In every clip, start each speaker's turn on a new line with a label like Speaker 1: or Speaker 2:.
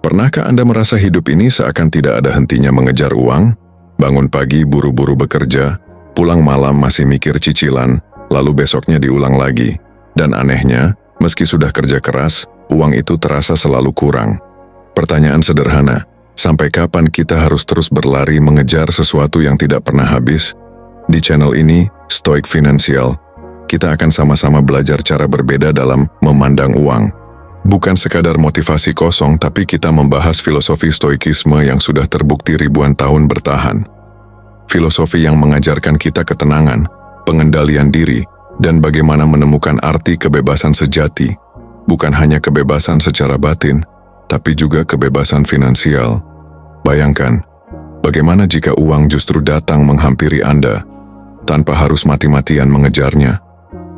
Speaker 1: Pernahkah Anda merasa hidup ini seakan tidak ada hentinya mengejar uang? Bangun pagi buru-buru bekerja, pulang malam masih mikir cicilan, lalu besoknya diulang lagi. Dan anehnya, meski sudah kerja keras, uang itu terasa selalu kurang. Pertanyaan sederhana, sampai kapan kita harus terus berlari mengejar sesuatu yang tidak pernah habis? Di channel ini, Stoic Financial, kita akan sama-sama belajar cara berbeda dalam memandang uang. Bukan sekadar motivasi kosong, tapi kita membahas filosofi stoikisme yang sudah terbukti ribuan tahun bertahan. Filosofi yang mengajarkan kita ketenangan, pengendalian diri, dan bagaimana menemukan arti kebebasan sejati. Bukan hanya kebebasan secara batin, tapi juga kebebasan finansial. Bayangkan, bagaimana jika uang justru datang menghampiri Anda, tanpa harus mati-matian mengejarnya?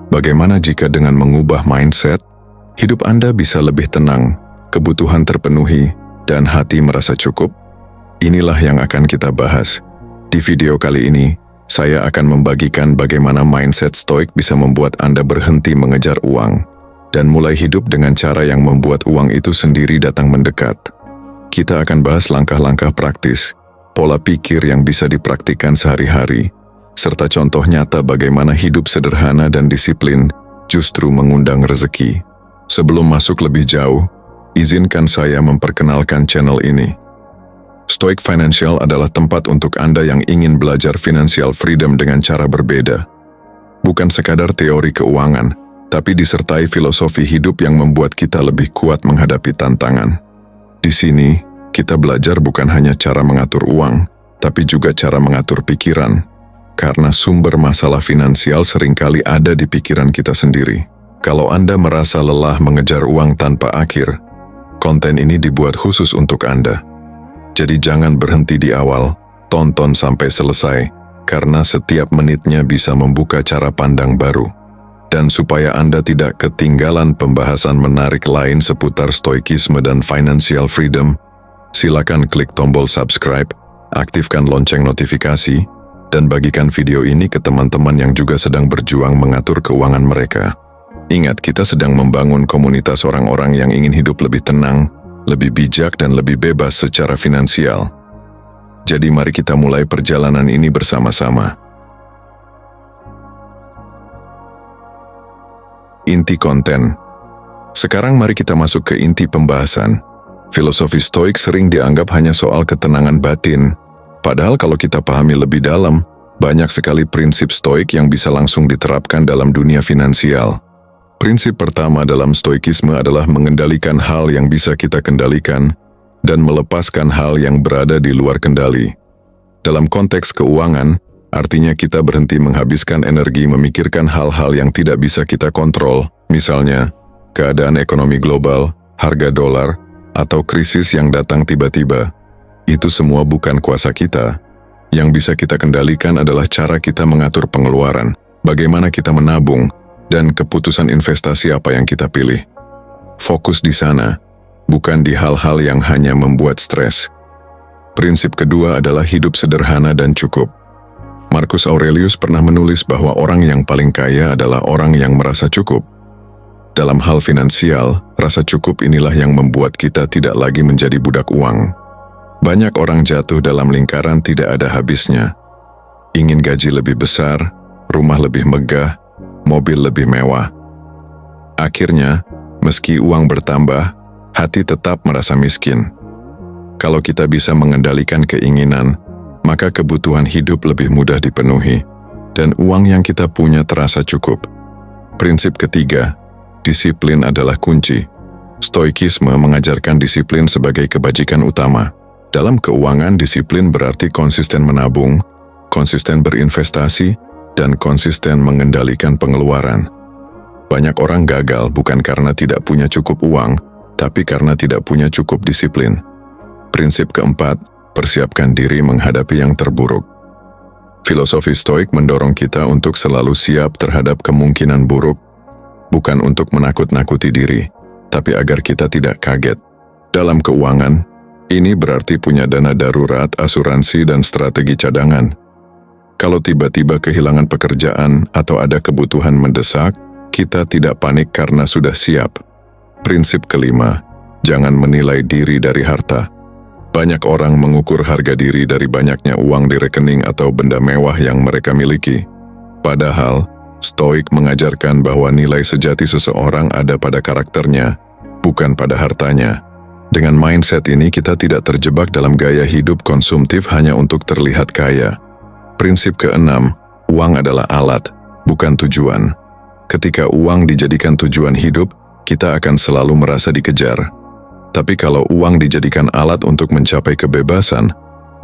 Speaker 1: Bagaimana jika dengan mengubah mindset, hidup Anda bisa lebih tenang, kebutuhan terpenuhi, dan hati merasa cukup? Inilah yang akan kita bahas. Di video kali ini, saya akan membagikan bagaimana mindset stoik bisa membuat Anda berhenti mengejar uang, dan mulai hidup dengan cara yang membuat uang itu sendiri datang mendekat. Kita akan bahas langkah-langkah praktis, pola pikir yang bisa dipraktikkan sehari-hari, serta contoh nyata bagaimana hidup sederhana dan disiplin justru mengundang rezeki. Sebelum masuk lebih jauh, izinkan saya memperkenalkan channel ini. Stoic Financial adalah tempat untuk Anda yang ingin belajar financial freedom dengan cara berbeda. Bukan sekadar teori keuangan, tapi disertai filosofi hidup yang membuat kita lebih kuat menghadapi tantangan. Di sini, kita belajar bukan hanya cara mengatur uang, tapi juga cara mengatur pikiran, karena sumber masalah finansial seringkali ada di pikiran kita sendiri. Kalau Anda merasa lelah mengejar uang tanpa akhir, konten ini dibuat khusus untuk Anda. Jadi jangan berhenti di awal, tonton sampai selesai, karena setiap menitnya bisa membuka cara pandang baru. Dan supaya Anda tidak ketinggalan pembahasan menarik lain seputar stoikisme dan financial freedom, silakan klik tombol subscribe, aktifkan lonceng notifikasi, dan bagikan video ini ke teman-teman yang juga sedang berjuang mengatur keuangan mereka. Ingat, kita sedang membangun komunitas orang-orang yang ingin hidup lebih tenang, lebih bijak, dan lebih bebas secara finansial. Jadi mari kita mulai perjalanan ini bersama-sama. Inti konten. Sekarang mari kita masuk ke inti pembahasan. Filosofi stoik sering dianggap hanya soal ketenangan batin. Padahal kalau kita pahami lebih dalam, banyak sekali prinsip stoik yang bisa langsung diterapkan dalam dunia finansial. Prinsip pertama dalam stoikisme adalah mengendalikan hal yang bisa kita kendalikan dan melepaskan hal yang berada di luar kendali. Dalam konteks keuangan, artinya kita berhenti menghabiskan energi memikirkan hal-hal yang tidak bisa kita kontrol, misalnya keadaan ekonomi global, harga dolar, atau krisis yang datang tiba-tiba. Itu semua bukan kuasa kita. Yang bisa kita kendalikan adalah cara kita mengatur pengeluaran, bagaimana kita menabung, dan keputusan investasi apa yang kita pilih. Fokus di sana, bukan di hal-hal yang hanya membuat stres. Prinsip kedua adalah hidup sederhana dan cukup. Marcus Aurelius pernah menulis bahwa orang yang paling kaya adalah orang yang merasa cukup. Dalam hal finansial, rasa cukup inilah yang membuat kita tidak lagi menjadi budak uang. Banyak orang jatuh dalam lingkaran tidak ada habisnya. Ingin gaji lebih besar, rumah lebih megah, mobil lebih mewah. Akhirnya, meski uang bertambah, hati tetap merasa miskin. Kalau kita bisa mengendalikan keinginan, maka kebutuhan hidup lebih mudah dipenuhi, dan uang yang kita punya terasa cukup. Prinsip ketiga, disiplin adalah kunci. Stoikisme mengajarkan disiplin sebagai kebajikan utama. Dalam keuangan, disiplin berarti konsisten menabung, konsisten berinvestasi, dan konsisten mengendalikan pengeluaran. Banyak orang gagal bukan karena tidak punya cukup uang, tapi karena tidak punya cukup disiplin. Prinsip keempat, persiapkan diri menghadapi yang terburuk. Filosofi stoik mendorong kita untuk selalu siap terhadap kemungkinan buruk, bukan untuk menakut-nakuti diri, tapi agar kita tidak kaget. Dalam keuangan, ini berarti punya dana darurat, asuransi, dan strategi cadangan. Kalau tiba-tiba kehilangan pekerjaan atau ada kebutuhan mendesak, kita tidak panik karena sudah siap. Prinsip kelima, Jangan menilai diri dari harta. Banyak orang mengukur harga diri dari banyaknya uang di rekening atau benda mewah yang mereka miliki. Padahal, Stoik mengajarkan bahwa nilai sejati seseorang ada pada karakternya, bukan pada hartanya. Dengan mindset ini kita tidak terjebak dalam gaya hidup konsumtif hanya untuk terlihat kaya. Prinsip keenam, uang adalah alat, bukan tujuan. Ketika uang dijadikan tujuan hidup, kita akan selalu merasa dikejar. Tapi kalau uang dijadikan alat untuk mencapai kebebasan,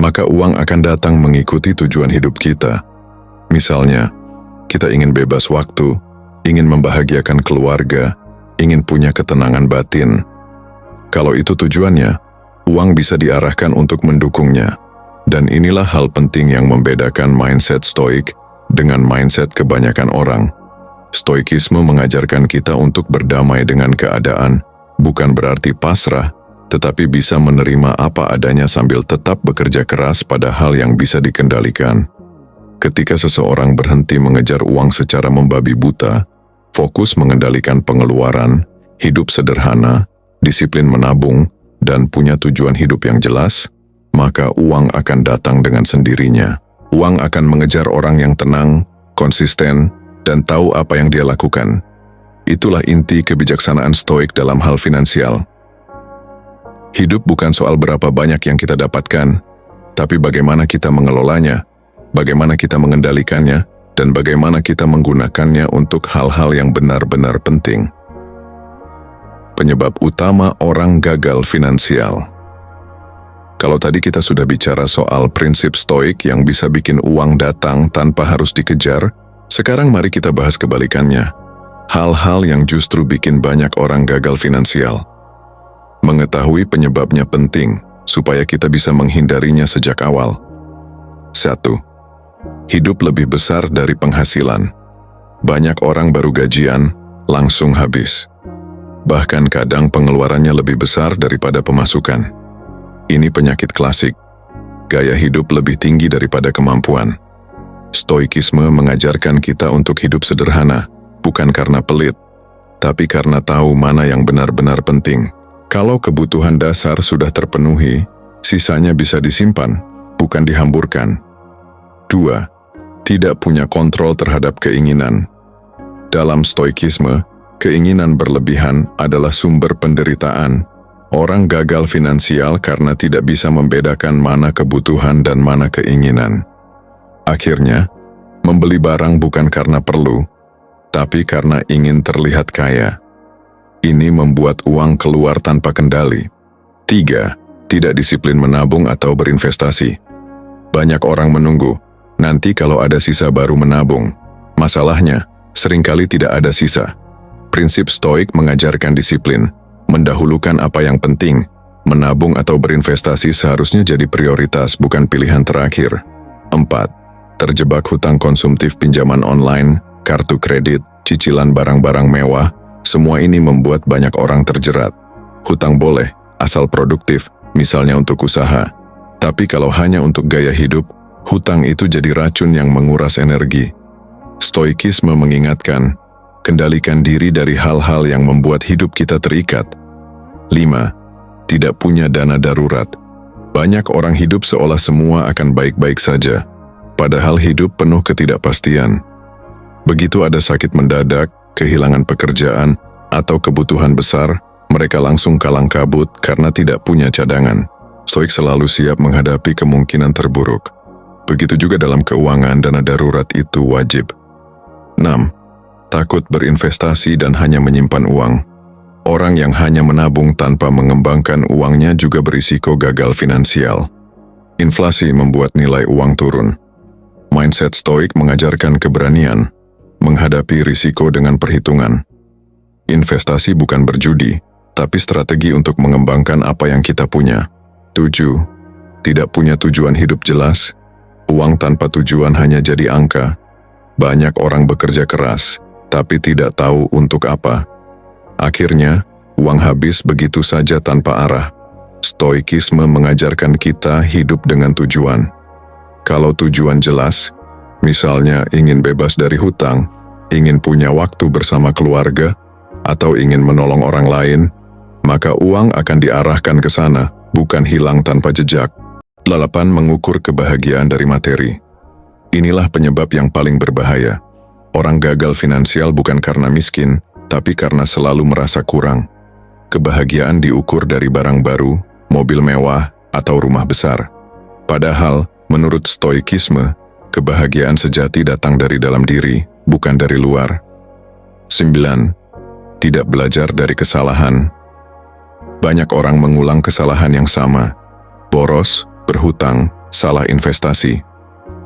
Speaker 1: maka uang akan datang mengikuti tujuan hidup kita. Misalnya, kita ingin bebas waktu, ingin membahagiakan keluarga, ingin punya ketenangan batin. Kalau itu tujuannya, uang bisa diarahkan untuk mendukungnya. Dan inilah hal penting yang membedakan mindset Stoik dengan mindset kebanyakan orang. Stoikisme mengajarkan kita untuk berdamai dengan keadaan, bukan berarti pasrah, tetapi bisa menerima apa adanya sambil tetap bekerja keras pada hal yang bisa dikendalikan. Ketika seseorang berhenti mengejar uang secara membabi buta, fokus mengendalikan pengeluaran, hidup sederhana, disiplin menabung, dan punya tujuan hidup yang jelas, maka uang akan datang dengan sendirinya. Uang akan mengejar orang yang tenang, konsisten, dan tahu apa yang dia lakukan. Itulah inti kebijaksanaan Stoik dalam hal finansial. Hidup bukan soal berapa banyak yang kita dapatkan, tapi bagaimana kita mengelolanya, bagaimana kita mengendalikannya, dan bagaimana kita menggunakannya untuk hal-hal yang benar-benar penting. Penyebab utama orang gagal finansial. Kalau tadi kita sudah bicara soal prinsip Stoik yang bisa bikin uang datang tanpa harus dikejar, sekarang mari kita bahas kebalikannya. Hal-hal yang justru bikin banyak orang gagal finansial. Mengetahui penyebabnya penting, supaya kita bisa menghindarinya sejak awal. 1. Hidup lebih besar dari penghasilan. Banyak orang baru gajian, langsung habis. Bahkan kadang pengeluarannya lebih besar daripada pemasukan. Ini penyakit klasik. Gaya hidup lebih tinggi daripada kemampuan. Stoikisme mengajarkan kita untuk hidup sederhana, bukan karena pelit, tapi karena tahu mana yang benar-benar penting. Kalau kebutuhan dasar sudah terpenuhi, sisanya bisa disimpan, bukan dihamburkan. 2. Tidak punya kontrol terhadap keinginan. Dalam Stoikisme, keinginan berlebihan adalah sumber penderitaan. Orang gagal finansial karena tidak bisa membedakan mana kebutuhan dan mana keinginan. Akhirnya, membeli barang bukan karena perlu, tapi karena ingin terlihat kaya. Ini membuat uang keluar tanpa kendali. 3. Tidak disiplin menabung atau berinvestasi. Banyak orang menunggu, nanti kalau ada sisa baru menabung. Masalahnya, seringkali tidak ada sisa. Prinsip Stoik mengajarkan disiplin, mendahulukan apa yang penting. Menabung atau berinvestasi seharusnya jadi prioritas, bukan pilihan terakhir. 4. Terjebak hutang konsumtif pinjaman online, kartu kredit, cicilan barang-barang mewah, semua ini membuat banyak orang terjerat. Hutang boleh, asal produktif, misalnya untuk usaha. Tapi kalau hanya untuk gaya hidup, hutang itu jadi racun yang menguras energi. Stoikisme mengingatkan, kendalikan diri dari hal-hal yang membuat hidup kita terikat. 5. Tidak punya dana darurat. Banyak orang hidup seolah semua akan baik-baik saja, padahal hidup penuh ketidakpastian. Begitu ada sakit mendadak, kehilangan pekerjaan, atau kebutuhan besar, mereka langsung kalang kabut karena tidak punya cadangan. Stoik selalu siap menghadapi kemungkinan terburuk. Begitu juga dalam keuangan, dana darurat itu wajib. 6. Takut berinvestasi dan hanya menyimpan uang. Orang yang hanya menabung tanpa mengembangkan uangnya juga berisiko gagal finansial. Inflasi membuat nilai uang turun. Mindset Stoik mengajarkan keberanian, menghadapi risiko dengan perhitungan. Investasi bukan berjudi, tapi strategi untuk mengembangkan apa yang kita punya. 7. Tidak punya tujuan hidup jelas. Uang tanpa tujuan hanya jadi angka. Banyak orang bekerja keras, tapi tidak tahu untuk apa. Akhirnya, uang habis begitu saja tanpa arah. Stoikisme mengajarkan kita hidup dengan tujuan. Kalau tujuan jelas, misalnya ingin bebas dari hutang, ingin punya waktu bersama keluarga, atau ingin menolong orang lain, maka uang akan diarahkan ke sana, bukan hilang tanpa jejak. 8. Mengukur kebahagiaan dari materi. Inilah penyebab yang paling berbahaya. Orang gagal finansial bukan karena miskin, tapi karena selalu merasa kurang. Kebahagiaan diukur dari barang baru, mobil mewah, atau rumah besar. Padahal, menurut Stoikisme, kebahagiaan sejati datang dari dalam diri, bukan dari luar. 9. Tidak belajar dari kesalahan. Banyak orang mengulang kesalahan yang sama. Boros, berhutang, salah investasi.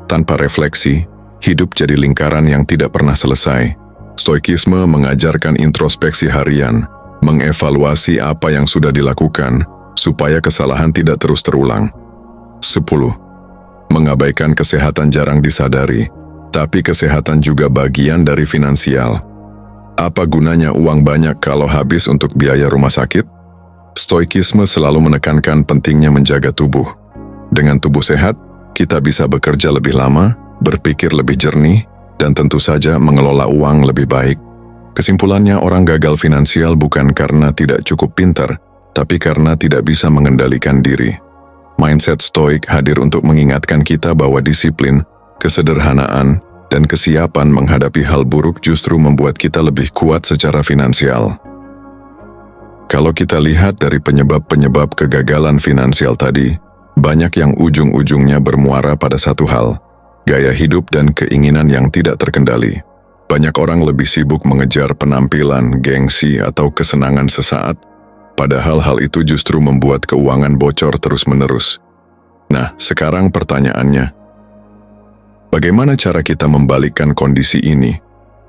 Speaker 1: Tanpa refleksi, hidup jadi lingkaran yang tidak pernah selesai. Stoikisme mengajarkan introspeksi harian, mengevaluasi apa yang sudah dilakukan, supaya kesalahan tidak terus terulang. 10. Mengabaikan kesehatan jarang disadari, tapi kesehatan juga bagian dari finansial. Apa gunanya uang banyak kalau habis untuk biaya rumah sakit? Stoikisme selalu menekankan pentingnya menjaga tubuh. Dengan tubuh sehat, kita bisa bekerja lebih lama, berpikir lebih jernih, dan tentu saja mengelola uang lebih baik. Kesimpulannya, orang gagal finansial bukan karena tidak cukup pintar, tapi karena tidak bisa mengendalikan diri. Mindset stoik hadir untuk mengingatkan kita bahwa disiplin, kesederhanaan, dan kesiapan menghadapi hal buruk justru membuat kita lebih kuat secara finansial. Kalau kita lihat dari penyebab-penyebab kegagalan finansial tadi, banyak yang ujung-ujungnya bermuara pada satu hal, gaya hidup dan keinginan yang tidak terkendali. Banyak orang lebih sibuk mengejar penampilan, gengsi, atau kesenangan sesaat, padahal hal itu justru membuat keuangan bocor terus-menerus. Nah, sekarang pertanyaannya, bagaimana cara kita membalikkan kondisi ini?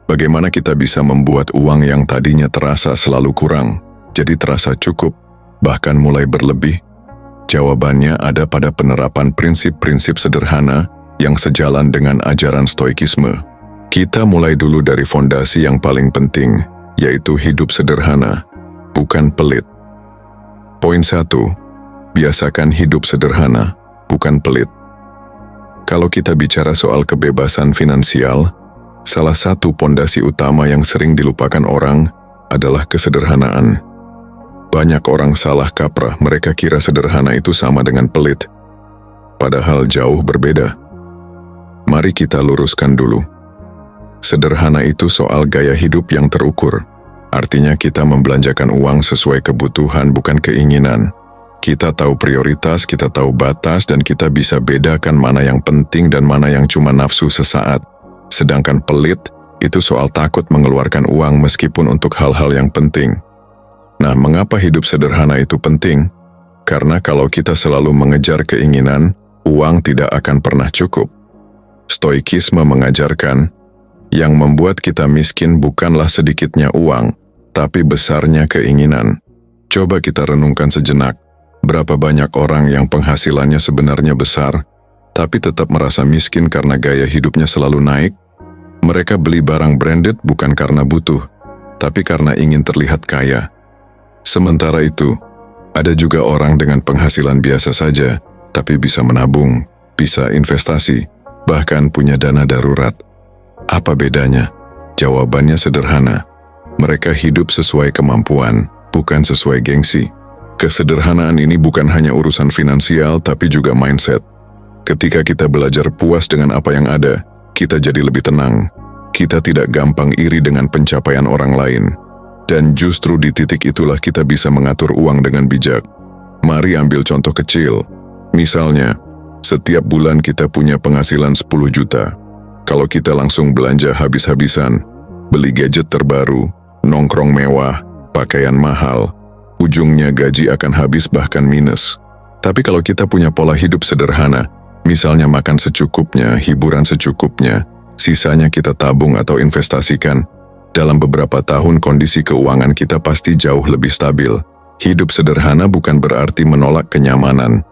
Speaker 1: Bagaimana kita bisa membuat uang yang tadinya terasa selalu kurang, jadi terasa cukup, bahkan mulai berlebih? Jawabannya ada pada penerapan prinsip-prinsip sederhana yang sejalan dengan ajaran Stoikisme. Kita mulai dulu dari fondasi yang paling penting, yaitu hidup sederhana, bukan pelit. Poin 1. Biasakan hidup sederhana, bukan pelit. Kalau kita bicara soal kebebasan finansial, salah satu pondasi utama yang sering dilupakan orang adalah kesederhanaan. Banyak orang salah kaprah, mereka kira sederhana itu sama dengan pelit. Padahal jauh berbeda. Mari kita luruskan dulu. Sederhana itu soal gaya hidup yang terukur. Artinya kita membelanjakan uang sesuai kebutuhan, bukan keinginan. Kita tahu prioritas, kita tahu batas, dan kita bisa bedakan mana yang penting dan mana yang cuma nafsu sesaat. Sedangkan pelit, itu soal takut mengeluarkan uang meskipun untuk hal-hal yang penting. Nah, mengapa hidup sederhana itu penting? Karena kalau kita selalu mengejar keinginan, uang tidak akan pernah cukup. Stoikisme mengajarkan, yang membuat kita miskin bukanlah sedikitnya uang, tapi besarnya keinginan. Coba kita renungkan sejenak, berapa banyak orang yang penghasilannya sebenarnya besar, tapi tetap merasa miskin karena gaya hidupnya selalu naik? Mereka beli barang branded bukan karena butuh, tapi karena ingin terlihat kaya. Sementara itu, ada juga orang dengan penghasilan biasa saja, tapi bisa menabung, bisa investasi, bahkan punya dana darurat. Apa bedanya? Jawabannya sederhana. Mereka hidup sesuai kemampuan, bukan sesuai gengsi. Kesederhanaan ini bukan hanya urusan finansial, tapi juga mindset. Ketika kita belajar puas dengan apa yang ada, kita jadi lebih tenang. Kita tidak gampang iri dengan pencapaian orang lain. Dan justru di titik itulah kita bisa mengatur uang dengan bijak. Mari ambil contoh kecil. Misalnya, setiap bulan kita punya penghasilan 10 juta. Kalau kita langsung belanja habis-habisan, beli gadget terbaru, nongkrong mewah, pakaian mahal, ujungnya gaji akan habis bahkan minus. Tapi kalau kita punya pola hidup sederhana, misalnya makan secukupnya, hiburan secukupnya, sisanya kita tabung atau investasikan, dalam beberapa tahun kondisi keuangan kita pasti jauh lebih stabil. Hidup sederhana bukan berarti menolak kenyamanan.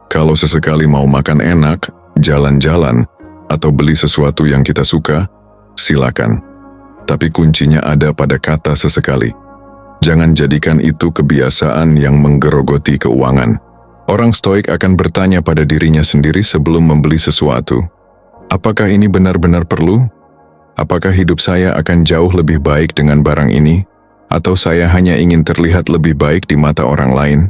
Speaker 1: Kalau sesekali mau makan enak, jalan-jalan, atau beli sesuatu yang kita suka, silakan. Tapi kuncinya ada pada kata sesekali. Jangan jadikan itu kebiasaan yang menggerogoti keuangan. Orang stoik akan bertanya pada dirinya sendiri sebelum membeli sesuatu. Apakah ini benar-benar perlu? Apakah hidup saya akan jauh lebih baik dengan barang ini? Atau saya hanya ingin terlihat lebih baik di mata orang lain?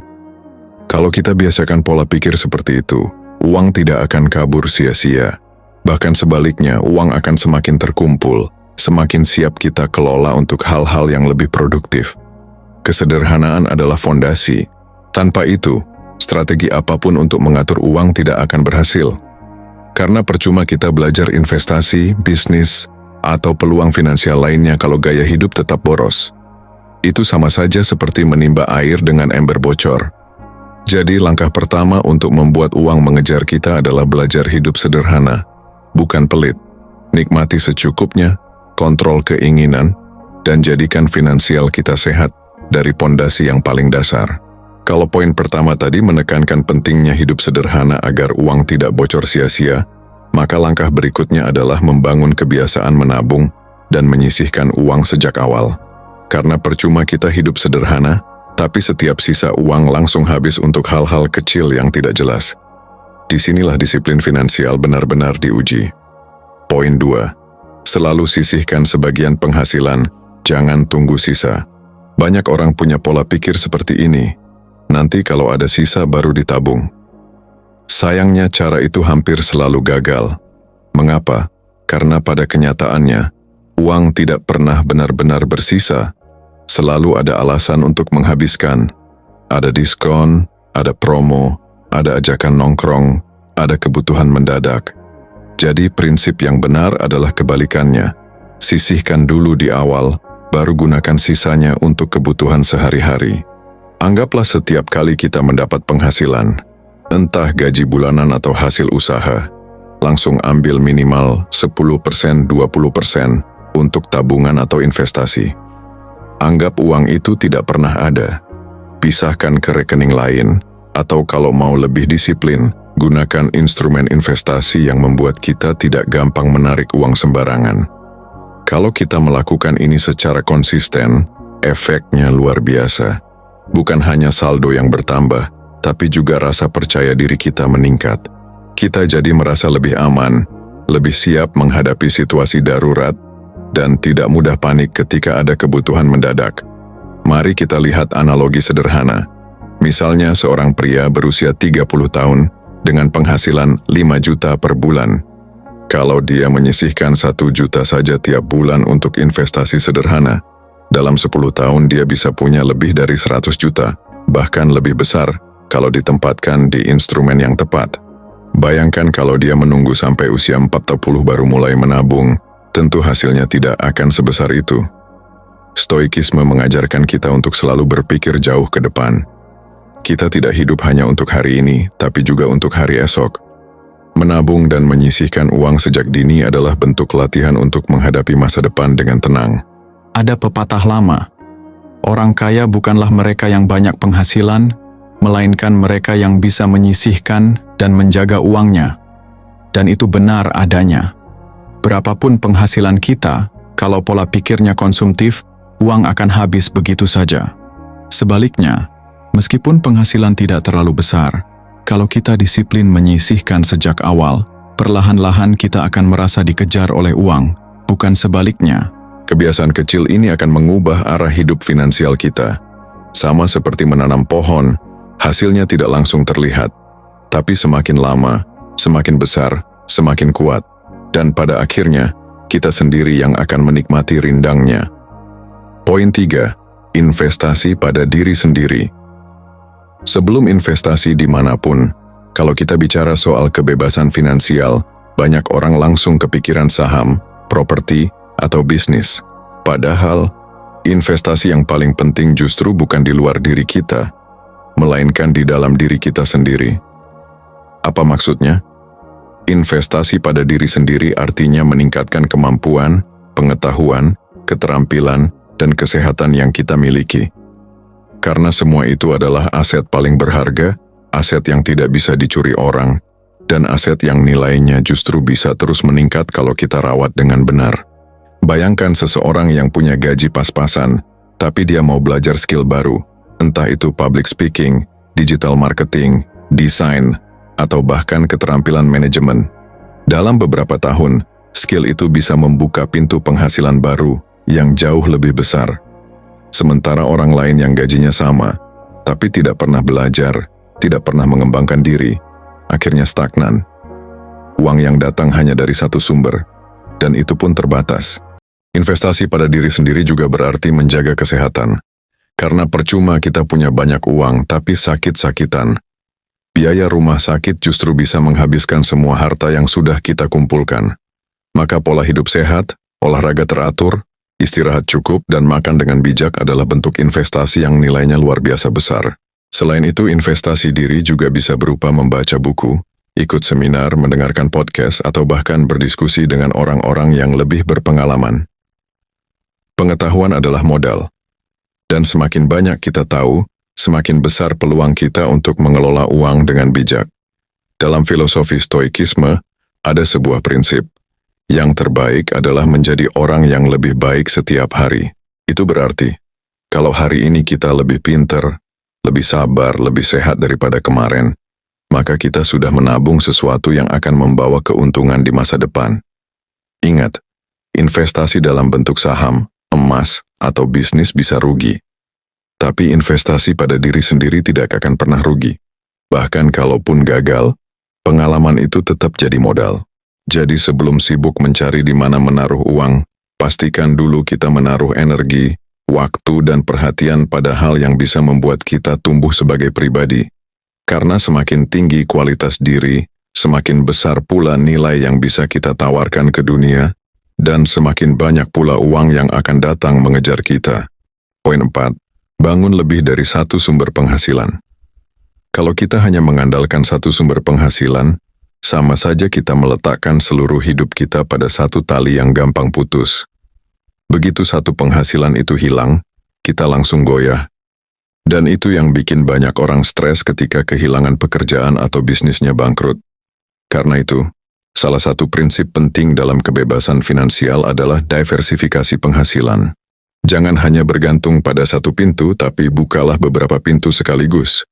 Speaker 1: Kalau kita biasakan pola pikir seperti itu, uang tidak akan kabur sia-sia. Bahkan sebaliknya, uang akan semakin terkumpul, semakin siap kita kelola untuk hal-hal yang lebih produktif. Kesederhanaan adalah fondasi. Tanpa itu, strategi apapun untuk mengatur uang tidak akan berhasil. Karena percuma kita belajar investasi, bisnis, atau peluang finansial lainnya kalau gaya hidup tetap boros. Itu sama saja seperti menimba air dengan ember bocor. Jadi langkah pertama untuk membuat uang mengejar kita adalah belajar hidup sederhana, bukan pelit. Nikmati secukupnya, kontrol keinginan, dan jadikan finansial kita sehat dari pondasi yang paling dasar. Kalau poin pertama tadi menekankan pentingnya hidup sederhana agar uang tidak bocor sia-sia, maka langkah berikutnya adalah membangun kebiasaan menabung dan menyisihkan uang sejak awal. Karena percuma kita hidup sederhana, tapi setiap sisa uang langsung habis untuk hal-hal kecil yang tidak jelas. Disinilah disiplin finansial benar-benar diuji. Poin 2. Selalu sisihkan sebagian penghasilan, jangan tunggu sisa. Banyak orang punya pola pikir seperti ini. Nanti kalau ada sisa baru ditabung. Sayangnya cara itu hampir selalu gagal. Mengapa? Karena pada kenyataannya, uang tidak pernah benar-benar bersisa. Selalu ada alasan untuk menghabiskan. Ada diskon, ada promo, ada ajakan nongkrong, ada kebutuhan mendadak. Jadi prinsip yang benar adalah kebalikannya. Sisihkan dulu di awal, baru gunakan sisanya untuk kebutuhan sehari-hari. Anggaplah setiap kali kita mendapat penghasilan, entah gaji bulanan atau hasil usaha, langsung ambil minimal 10%, 20% untuk tabungan atau investasi. Anggap uang itu tidak pernah ada. Pisahkan ke rekening lain, atau kalau mau lebih disiplin, gunakan instrumen investasi yang membuat kita tidak gampang menarik uang sembarangan. Kalau kita melakukan ini secara konsisten, efeknya luar biasa. Bukan hanya saldo yang bertambah, tapi juga rasa percaya diri kita meningkat. Kita jadi merasa lebih aman, lebih siap menghadapi situasi darurat, dan tidak mudah panik ketika ada kebutuhan mendadak. Mari kita lihat analogi sederhana. Misalnya seorang pria berusia 30 tahun dengan penghasilan 5 juta per bulan. Kalau dia menyisihkan 1 juta saja tiap bulan untuk investasi sederhana, dalam 10 tahun dia bisa punya lebih dari 100 juta, bahkan lebih besar kalau ditempatkan di instrumen yang tepat. Bayangkan kalau dia menunggu sampai usia 40 baru mulai menabung, tentu hasilnya tidak akan sebesar itu. Stoikisme mengajarkan kita untuk selalu berpikir jauh ke depan. Kita tidak hidup hanya untuk hari ini, tapi juga untuk hari esok. Menabung dan menyisihkan uang sejak dini adalah bentuk latihan untuk menghadapi masa depan dengan tenang.
Speaker 2: Ada pepatah lama, orang kaya bukanlah mereka yang banyak penghasilan, melainkan mereka yang bisa menyisihkan dan menjaga uangnya. Dan itu benar adanya. Berapapun penghasilan kita, kalau pola pikirnya konsumtif, uang akan habis begitu saja. Sebaliknya, meskipun penghasilan tidak terlalu besar, kalau kita disiplin menyisihkan sejak awal, perlahan-lahan kita akan merasa dikejar oleh uang, bukan sebaliknya.
Speaker 1: Kebiasaan kecil ini akan mengubah arah hidup finansial kita. Sama seperti menanam pohon, hasilnya tidak langsung terlihat. Tapi semakin lama, semakin besar, semakin kuat. Dan pada akhirnya, kita sendiri yang akan menikmati rindangnya. Poin 3. Investasi pada diri sendiri. Sebelum investasi dimanapun, kalau kita bicara soal kebebasan finansial, banyak orang langsung kepikiran saham, properti, atau bisnis. Padahal, investasi yang paling penting justru bukan di luar diri kita, melainkan di dalam diri kita sendiri. Apa maksudnya? Investasi pada diri sendiri artinya meningkatkan kemampuan, pengetahuan, keterampilan, dan kesehatan yang kita miliki. Karena semua itu adalah aset paling berharga, aset yang tidak bisa dicuri orang, dan aset yang nilainya justru bisa terus meningkat kalau kita rawat dengan benar. Bayangkan seseorang yang punya gaji pas-pasan, tapi dia mau belajar skill baru, entah itu public speaking, digital marketing, desain, atau bahkan keterampilan manajemen. Dalam beberapa tahun, skill itu bisa membuka pintu penghasilan baru yang jauh lebih besar. Sementara orang lain yang gajinya sama, tapi tidak pernah belajar, tidak pernah mengembangkan diri, akhirnya stagnan. Uang yang datang hanya dari satu sumber, dan itu pun terbatas. Investasi pada diri sendiri juga berarti menjaga kesehatan. Karena percuma kita punya banyak uang tapi sakit-sakitan. Biaya rumah sakit justru bisa menghabiskan semua harta yang sudah kita kumpulkan. Maka pola hidup sehat, olahraga teratur, istirahat cukup, dan makan dengan bijak adalah bentuk investasi yang nilainya luar biasa besar. Selain itu, investasi diri juga bisa berupa membaca buku, ikut seminar, mendengarkan podcast, atau bahkan berdiskusi dengan orang-orang yang lebih berpengalaman. Pengetahuan adalah modal. Dan semakin banyak kita tahu, semakin besar peluang kita untuk mengelola uang dengan bijak. Dalam filosofi Stoikisme, ada sebuah prinsip. Yang terbaik adalah menjadi orang yang lebih baik setiap hari. Itu berarti, kalau hari ini kita lebih pintar, lebih sabar, lebih sehat daripada kemarin, maka kita sudah menabung sesuatu yang akan membawa keuntungan di masa depan. Ingat, investasi dalam bentuk saham, emas, atau bisnis bisa rugi. Tapi investasi pada diri sendiri tidak akan pernah rugi. Bahkan kalaupun gagal, pengalaman itu tetap jadi modal. Jadi sebelum sibuk mencari di mana menaruh uang, pastikan dulu kita menaruh energi, waktu, dan perhatian pada hal yang bisa membuat kita tumbuh sebagai pribadi. Karena semakin tinggi kualitas diri, semakin besar pula nilai yang bisa kita tawarkan ke dunia, dan semakin banyak pula uang yang akan datang mengejar kita. Poin 4. Bangun lebih dari satu sumber penghasilan. Kalau kita hanya mengandalkan satu sumber penghasilan, sama saja kita meletakkan seluruh hidup kita pada satu tali yang gampang putus. Begitu satu penghasilan itu hilang, kita langsung goyah. Dan itu yang bikin banyak orang stres ketika kehilangan pekerjaan atau bisnisnya bangkrut. Karena itu, salah satu prinsip penting dalam kebebasan finansial adalah diversifikasi penghasilan. Jangan hanya bergantung pada satu pintu, tapi bukalah beberapa pintu sekaligus.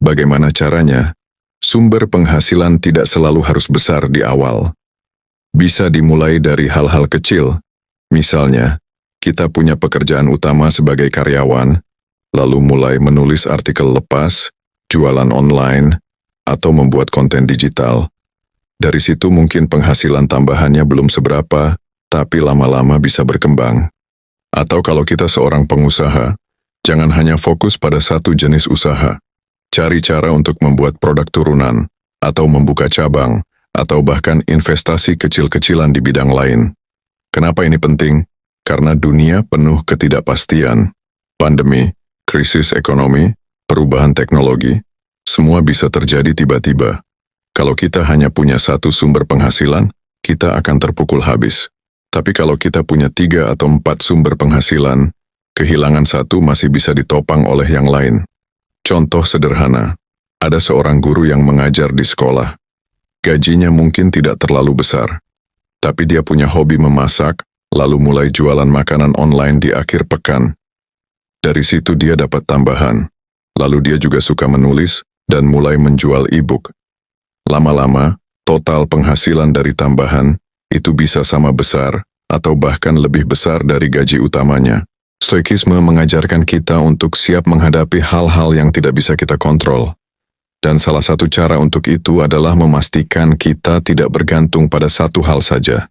Speaker 1: Bagaimana caranya? Sumber penghasilan tidak selalu harus besar di awal. Bisa dimulai dari hal-hal kecil. Misalnya, kita punya pekerjaan utama sebagai karyawan, lalu mulai menulis artikel lepas, jualan online, atau membuat konten digital. Dari situ mungkin penghasilan tambahannya belum seberapa, tapi lama-lama bisa berkembang. Atau kalau kita seorang pengusaha, jangan hanya fokus pada satu jenis usaha. Cari cara untuk membuat produk turunan, atau membuka cabang, atau bahkan investasi kecil-kecilan di bidang lain. Kenapa ini penting? Karena dunia penuh ketidakpastian. Pandemi, krisis ekonomi, perubahan teknologi, semua bisa terjadi tiba-tiba. Kalau kita hanya punya satu sumber penghasilan, kita akan terpukul habis. Tapi kalau kita punya 3 atau 4 sumber penghasilan, kehilangan satu masih bisa ditopang oleh yang lain. Contoh sederhana, ada seorang guru yang mengajar di sekolah. Gajinya mungkin tidak terlalu besar, tapi dia punya hobi memasak, lalu mulai jualan makanan online di akhir pekan. Dari situ dia dapat tambahan, lalu dia juga suka menulis dan mulai menjual e-book. Lama-lama, total penghasilan dari tambahan itu bisa sama besar atau bahkan lebih besar dari gaji utamanya. Stoikisme mengajarkan kita untuk siap menghadapi hal-hal yang tidak bisa kita kontrol. Dan salah satu cara untuk itu adalah memastikan kita tidak bergantung pada satu hal saja.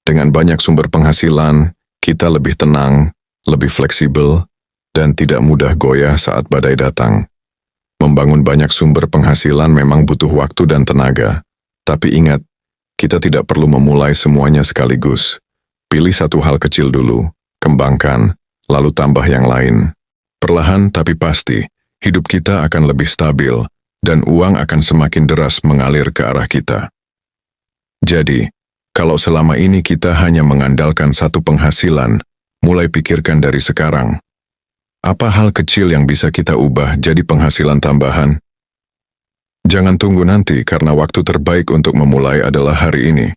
Speaker 1: Dengan banyak sumber penghasilan, kita lebih tenang, lebih fleksibel, dan tidak mudah goyah saat badai datang. Membangun banyak sumber penghasilan memang butuh waktu dan tenaga. Tapi ingat, kita tidak perlu memulai semuanya sekaligus. Pilih satu hal kecil dulu, kembangkan, lalu tambah yang lain. Perlahan tapi pasti, hidup kita akan lebih stabil, dan uang akan semakin deras mengalir ke arah kita. Jadi, kalau selama ini kita hanya mengandalkan satu penghasilan, mulai pikirkan dari sekarang. Apa hal kecil yang bisa kita ubah jadi penghasilan tambahan? Jangan tunggu nanti karena waktu terbaik untuk memulai adalah hari ini.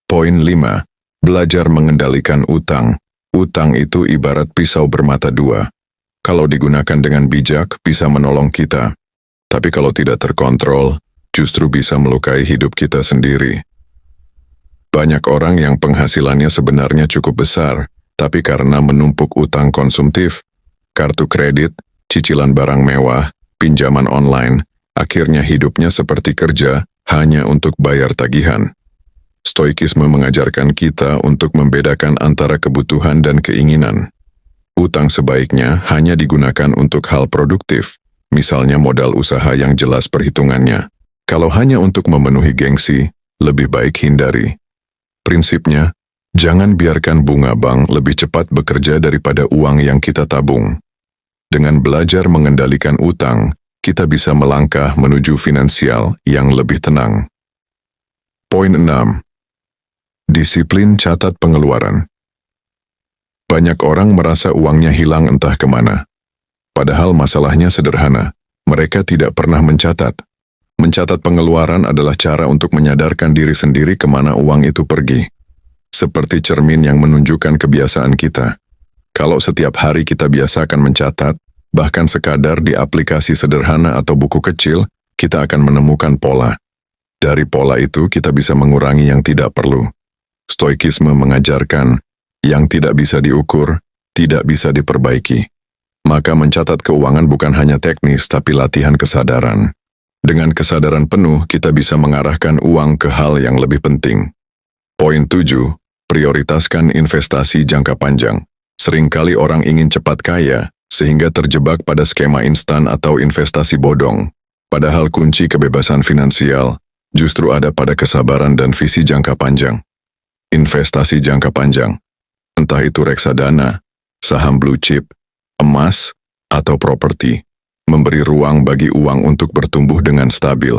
Speaker 1: Poin 5. Belajar mengendalikan utang. Utang itu ibarat pisau bermata dua. Kalau digunakan dengan bijak, bisa menolong kita. Tapi kalau tidak terkontrol, justru bisa melukai hidup kita sendiri. Banyak orang yang penghasilannya sebenarnya cukup besar, tapi karena menumpuk utang konsumtif, kartu kredit, cicilan barang mewah, pinjaman online, akhirnya hidupnya seperti kerja hanya untuk bayar tagihan. Stoikisme mengajarkan kita untuk membedakan antara kebutuhan dan keinginan. Utang sebaiknya hanya digunakan untuk hal produktif, misalnya modal usaha yang jelas perhitungannya. Kalau hanya untuk memenuhi gengsi, lebih baik hindari. Prinsipnya, jangan biarkan bunga bank lebih cepat bekerja daripada uang yang kita tabung. Dengan belajar mengendalikan utang, kita bisa melangkah menuju finansial yang lebih tenang. Poin 6. Disiplin catat pengeluaran. Banyak orang merasa uangnya hilang entah kemana. Padahal masalahnya sederhana, mereka tidak pernah mencatat. Mencatat pengeluaran adalah cara untuk menyadarkan diri sendiri kemana uang itu pergi. Seperti cermin yang menunjukkan kebiasaan kita. Kalau setiap hari kita biasakan mencatat, bahkan sekadar di aplikasi sederhana atau buku kecil, kita akan menemukan pola. Dari pola itu kita bisa mengurangi yang tidak perlu. Stoikisme mengajarkan, yang tidak bisa diukur, tidak bisa diperbaiki. Maka mencatat keuangan bukan hanya teknis tapi latihan kesadaran. Dengan kesadaran penuh, kita bisa mengarahkan uang ke hal yang lebih penting. Poin 7. Prioritaskan investasi jangka panjang. Seringkali orang ingin cepat kaya, sehingga terjebak pada skema instan atau investasi bodong. Padahal kunci kebebasan finansial justru ada pada kesabaran dan visi jangka panjang. Investasi jangka panjang, entah itu reksadana, saham blue chip, emas, atau properti, memberi ruang bagi uang untuk bertumbuh dengan stabil.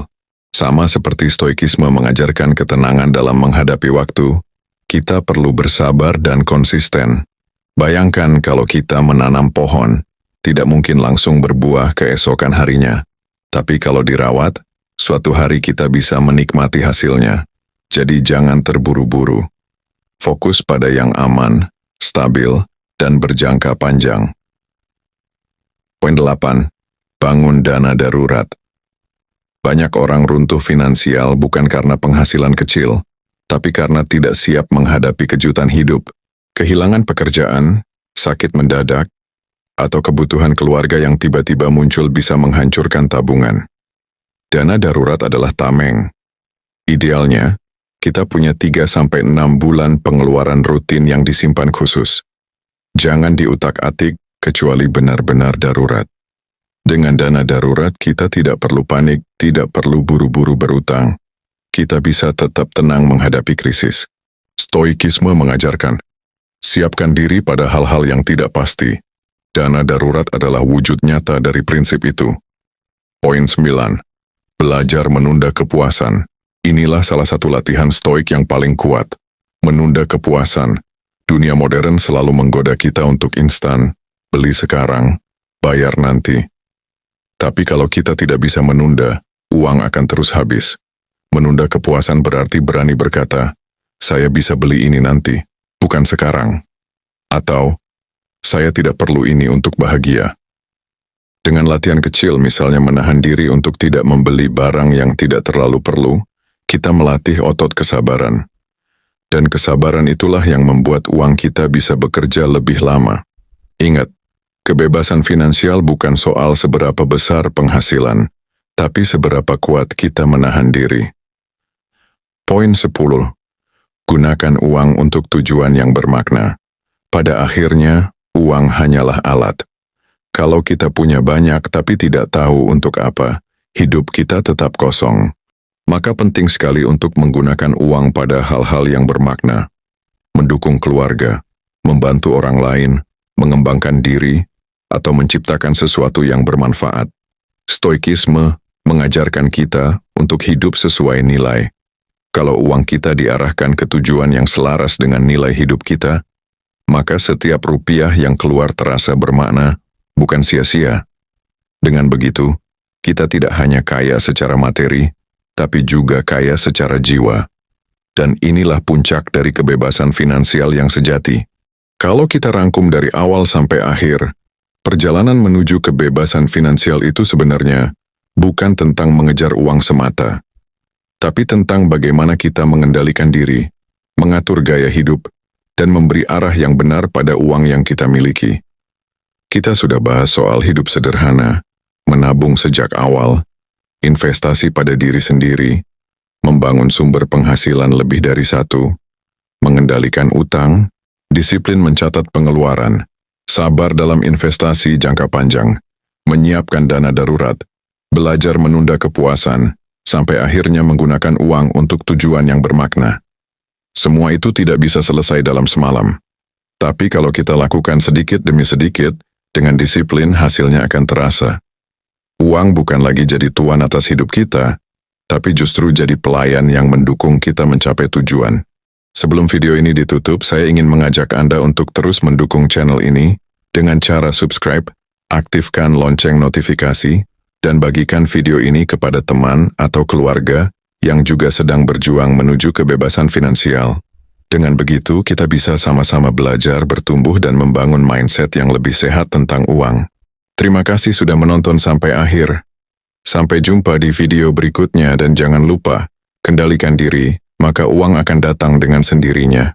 Speaker 1: Sama seperti stoikisme mengajarkan ketenangan dalam menghadapi waktu, kita perlu bersabar dan konsisten. Bayangkan kalau kita menanam pohon, tidak mungkin langsung berbuah keesokan harinya. Tapi kalau dirawat, suatu hari kita bisa menikmati hasilnya. Jadi jangan terburu-buru. Fokus pada yang aman, stabil, dan berjangka panjang. Poin 8. Bangun dana darurat. Banyak orang runtuh finansial bukan karena penghasilan kecil, tapi karena tidak siap menghadapi kejutan hidup. Kehilangan pekerjaan, sakit mendadak, atau kebutuhan keluarga yang tiba-tiba muncul bisa menghancurkan tabungan. Dana darurat adalah tameng. Idealnya, kita punya 3-6 bulan pengeluaran rutin yang disimpan khusus. Jangan diutak-atik kecuali benar-benar darurat. Dengan dana darurat, kita tidak perlu panik, tidak perlu buru-buru berutang. Kita bisa tetap tenang menghadapi krisis. Stoikisme mengajarkan, siapkan diri pada hal-hal yang tidak pasti. Dana darurat adalah wujud nyata dari prinsip itu. Poin 9. Belajar menunda kepuasan. Inilah salah satu latihan stoik yang paling kuat. Menunda kepuasan. Dunia modern selalu menggoda kita untuk instan, beli sekarang, bayar nanti. Tapi kalau kita tidak bisa menunda, uang akan terus habis. Menunda kepuasan berarti berani berkata, saya bisa beli ini nanti, bukan sekarang. Atau, saya tidak perlu ini untuk bahagia. Dengan latihan kecil, misalnya menahan diri untuk tidak membeli barang yang tidak terlalu perlu, kita melatih otot kesabaran. Dan kesabaran itulah yang membuat uang kita bisa bekerja lebih lama. Ingat, kebebasan finansial bukan soal seberapa besar penghasilan, tapi seberapa kuat kita menahan diri. Poin 10. Gunakan uang untuk tujuan yang bermakna. Pada akhirnya, uang hanyalah alat. Kalau kita punya banyak tapi tidak tahu untuk apa, hidup kita tetap kosong. Maka penting sekali untuk menggunakan uang pada hal-hal yang bermakna. Mendukung keluarga, membantu orang lain, mengembangkan diri, atau menciptakan sesuatu yang bermanfaat. Stoikisme mengajarkan kita untuk hidup sesuai nilai. Kalau uang kita diarahkan ke tujuan yang selaras dengan nilai hidup kita, maka setiap rupiah yang keluar terasa bermakna, bukan sia-sia. Dengan begitu, kita tidak hanya kaya secara materi, tapi juga kaya secara jiwa. Dan inilah puncak dari kebebasan finansial yang sejati. Kalau kita rangkum dari awal sampai akhir, perjalanan menuju kebebasan finansial itu sebenarnya bukan tentang mengejar uang semata, tapi tentang bagaimana kita mengendalikan diri, mengatur gaya hidup, dan memberi arah yang benar pada uang yang kita miliki. Kita sudah bahas soal hidup sederhana, menabung sejak awal, investasi pada diri sendiri, membangun sumber penghasilan lebih dari satu, mengendalikan utang, disiplin mencatat pengeluaran, sabar dalam investasi jangka panjang, menyiapkan dana darurat, belajar menunda kepuasan, sampai akhirnya menggunakan uang untuk tujuan yang bermakna. Semua itu tidak bisa selesai dalam semalam. Tapi kalau kita lakukan sedikit demi sedikit, dengan disiplin hasilnya akan terasa. Uang bukan lagi jadi tuan atas hidup kita, tapi justru jadi pelayan yang mendukung kita mencapai tujuan. Sebelum video ini ditutup, saya ingin mengajak Anda untuk terus mendukung channel ini dengan cara subscribe, aktifkan lonceng notifikasi, dan bagikan video ini kepada teman atau keluarga yang juga sedang berjuang menuju kebebasan finansial. Dengan begitu, kita bisa sama-sama belajar, bertumbuh, dan membangun mindset yang lebih sehat tentang uang. Terima kasih sudah menonton sampai akhir. Sampai jumpa di video berikutnya dan jangan lupa, kendalikan diri, maka uang akan datang dengan sendirinya.